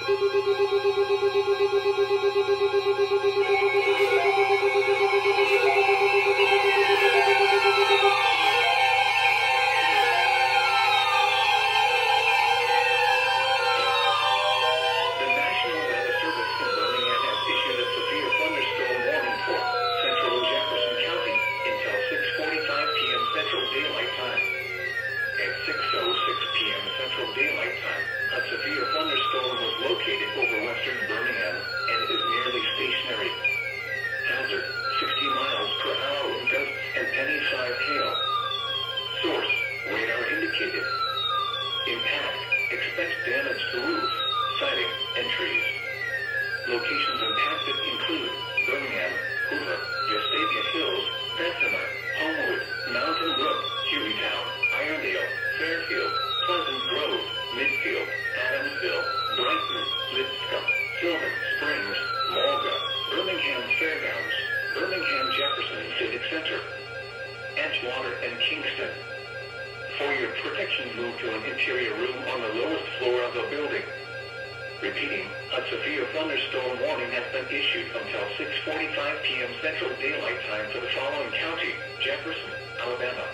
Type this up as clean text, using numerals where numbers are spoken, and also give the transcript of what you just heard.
The National Weather Service in Birmingham has issued a severe thunderstorm warning for central and Jefferson County until 6:45 p.m. Central Daylight Time. At 6:06 p.m. Central Daylight Time, a severe thunderstorm was located over western Birmingham and is nearly stationary. Hazard, 60 miles per hour wind gusts and penny-sized hail. Source, radar indicated. Impact, expect damage to roofs, siding, and trees. Locations impacted include Birmingham, Hoover, Vestavia Hills, Bessemer, Homewood, Mountain Brook, Hueytown, Irondale, Fairfield, Pleasant Grove, Midfield, Adamsville, Brighton, Lipscomb, Sylvan Springs, Malga, Birmingham Fairgrounds, Birmingham Jefferson Civic Center, Edgewater, and Kingston. For your protection, move to an interior room on the lowest floor of the building. Repeating, a severe thunderstorm warning has been issued until 6:45 p.m. Central Daylight Time for the following county: Jefferson, Alabama,